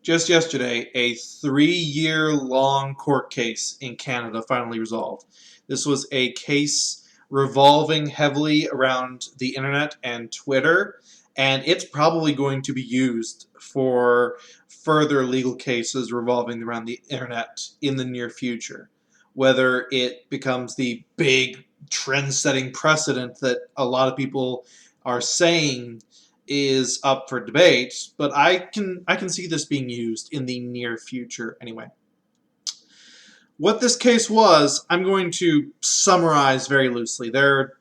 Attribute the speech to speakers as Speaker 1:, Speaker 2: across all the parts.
Speaker 1: Just yesterday, a 3-year-long court case in Canada finally resolved. This was a case revolving heavily around the internet and Twitter, and it's probably going to be used for further legal cases revolving around the internet in the near future. Whether it becomes the big trend-setting precedent that a lot of people are saying is up for debate, but I can see this being used in the near future anyway. What this case was, I'm going to summarize very loosely. There are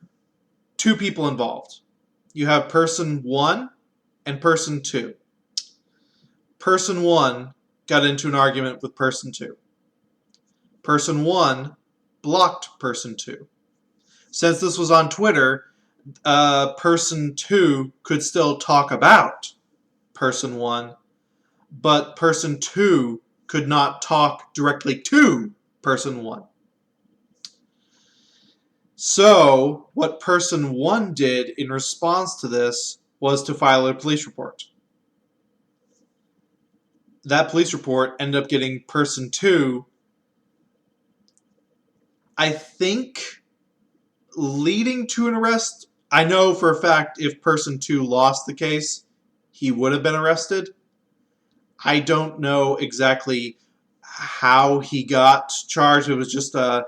Speaker 1: two people involved. You have person 1 and person 2. Person 1 got into an argument with person 2. Person 1 blocked person 2. Since this was on Twitter, person 2 could still talk about person 1, but person 2 could not talk directly to person 1. So, what person 1 did in response to this was to file a police report. That police report ended up getting person 2, I think, leading to an arrest. I know for a fact if person 2 lost the case, he would have been arrested. I don't know exactly how he got charged. It was just a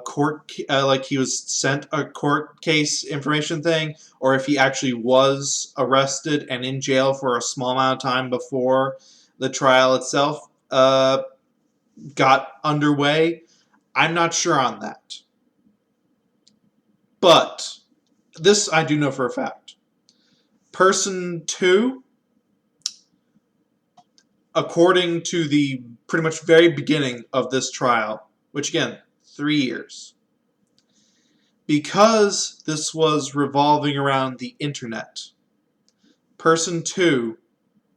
Speaker 1: court, like he was sent a court case information thing, or if he actually was arrested and in jail for a small amount of time before the trial itself got underway. I'm not sure on that. But this I do know for a fact. Person 2, according to the pretty much very beginning of this trial, which again, 3 years, because this was revolving around the internet, person 2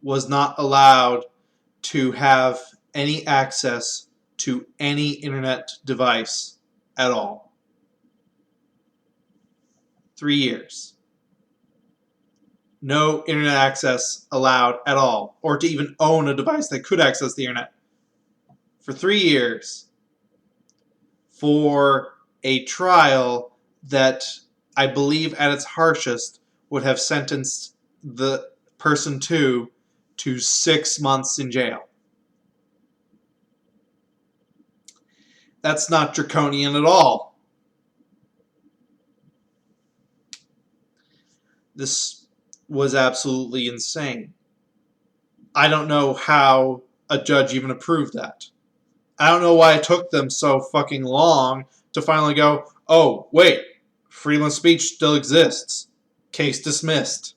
Speaker 1: was not allowed to have any access to any internet device at all. 3 years. No internet access allowed at all, or to even own a device that could access the internet. For 3 years. For a trial that I believe at its harshest would have sentenced the person 2 to 6 months in jail. That's not draconian at all. This was absolutely insane. I don't know how a judge even approved that. I don't know why it took them so fucking long to finally go, oh, wait, freedom of speech still exists. Case dismissed.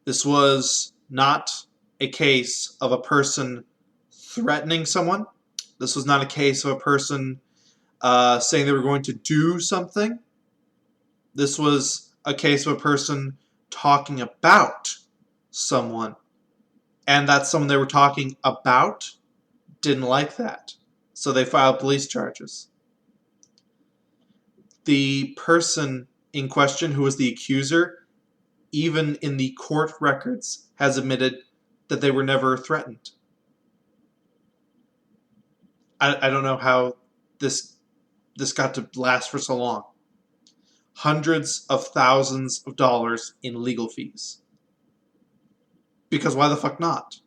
Speaker 1: This was not a case of a person threatening someone. This was not a case of a person saying they were going to do something. This was a case of a person talking about someone. And that someone they were talking about didn't like that. So they filed police charges. The person in question, who was the accuser, even in the court records, has admitted that they were never threatened. I don't know how this got to last for so long. Hundreds of thousands of dollars in legal fees. Because why the fuck not?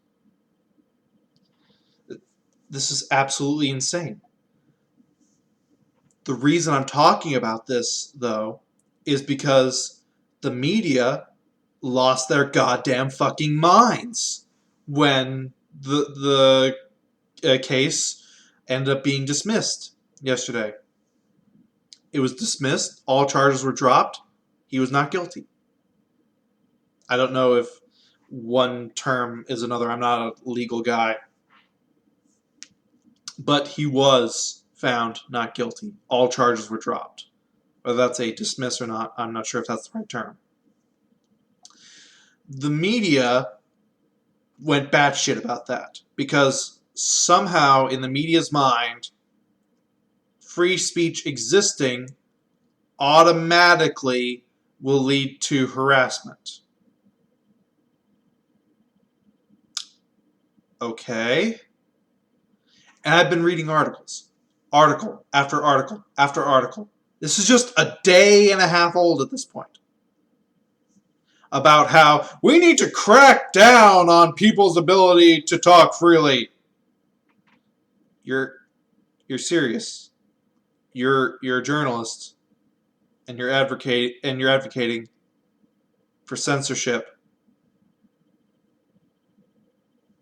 Speaker 1: This is absolutely insane. The reason I'm talking about this, though, is because the media lost their goddamn fucking minds when the case ended up being dismissed yesterday. It was dismissed. All charges were dropped. He was not guilty. I don't know if one term is another. I'm not a legal guy. But he was found not guilty. All charges were dropped. Whether that's a dismiss or not, I'm not sure if that's the right term. The media went batshit about that because somehow in the media's mind, free speech existing automatically will lead to harassment. Okay. And I've been reading articles. Article after article after article. This is just a day and a half old at this point. About how we need to crack down on people's ability to talk freely. You're serious. You're a journalist, and you're advocating for censorship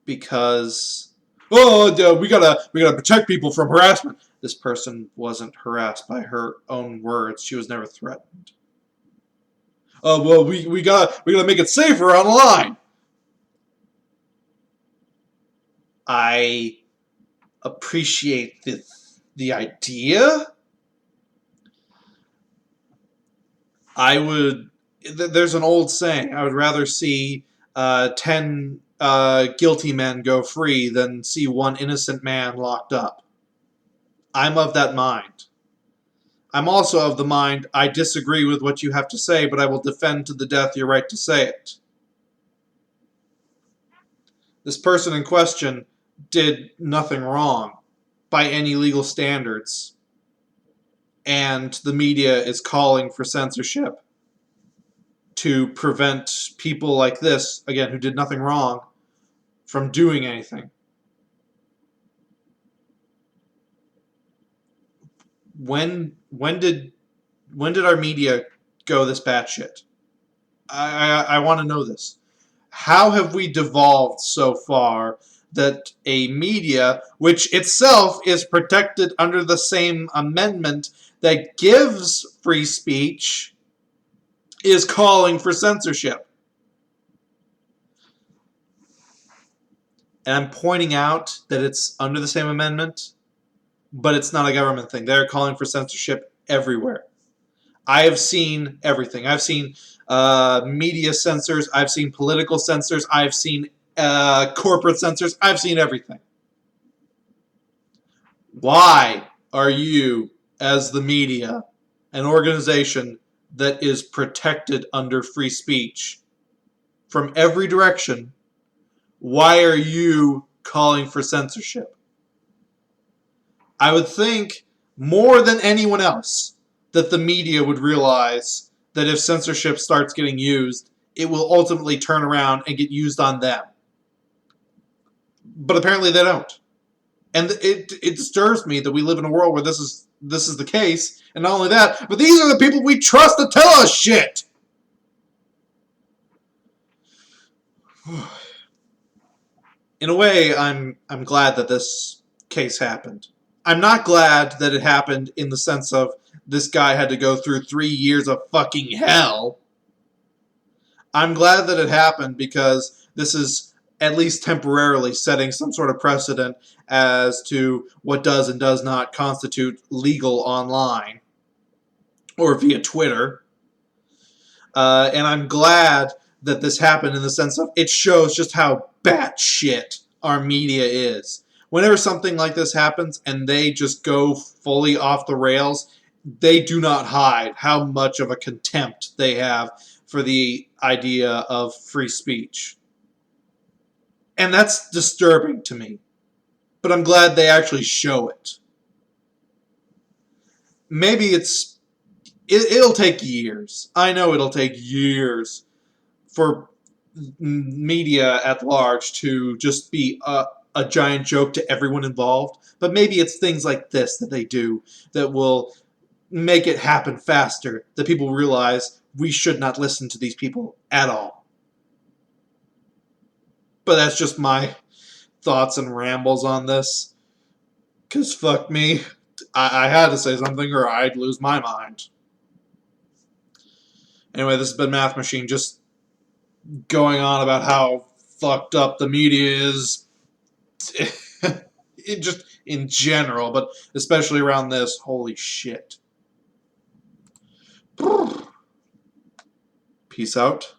Speaker 1: because we gotta protect people from harassment. This person wasn't harassed by her own words. She was never threatened. Oh well, we gotta make it safer online. I appreciate the idea. I would. There's an old saying. I would rather see 10 guilty men go free than see one innocent man locked up. I'm of that mind. I'm also of the mind I disagree with what you have to say, but I will defend to the death your right to say it. This person in question did nothing wrong by any legal standards, and the media is calling for censorship to prevent people like this, again, who did nothing wrong, from doing anything. When did our media go this batshit? I want to know this. How have we devolved so far that a media, which itself is protected under the same amendment that gives free speech, is calling for censorship? And I'm pointing out that it's under the same amendment, but it's not a government thing. They're calling for censorship everywhere. I have seen everything. I've seen media censors. I've seen political censors. I've seen corporate censors. I've seen everything. Why are you, as the media, an organization that is protected under free speech from every direction, why are you calling for censorship? I would think more than anyone else that the media would realize that if censorship starts getting used, it will ultimately turn around and get used on them. But apparently they don't. And it disturbs me that we live in a world where this is the case. And not only that, but these are the people we trust to tell us shit! In a way, I'm glad that this case happened. I'm not glad that it happened in the sense of this guy had to go through 3 years of fucking hell. I'm glad that it happened because this is at least temporarily setting some sort of precedent as to what does and does not constitute legal online or via Twitter. And I'm glad that this happened in the sense of it shows just how batshit our media is. Whenever something like this happens and they just go fully off the rails, they do not hide how much of a contempt they have for the idea of free speech. And that's disturbing to me. But I'm glad they actually show it. Maybe it'll take years. I know it'll take years for media at large to just be a giant joke to everyone involved. But maybe it's things like this that they do that will make it happen faster, that people realize we should not listen to these people at all. But that's just my thoughts and rambles on this. Because fuck me, I had to say something or I'd lose my mind. Anyway, this has been Math Machine, just going on about how fucked up the media is just in general, but especially around this. Holy shit. Peace out.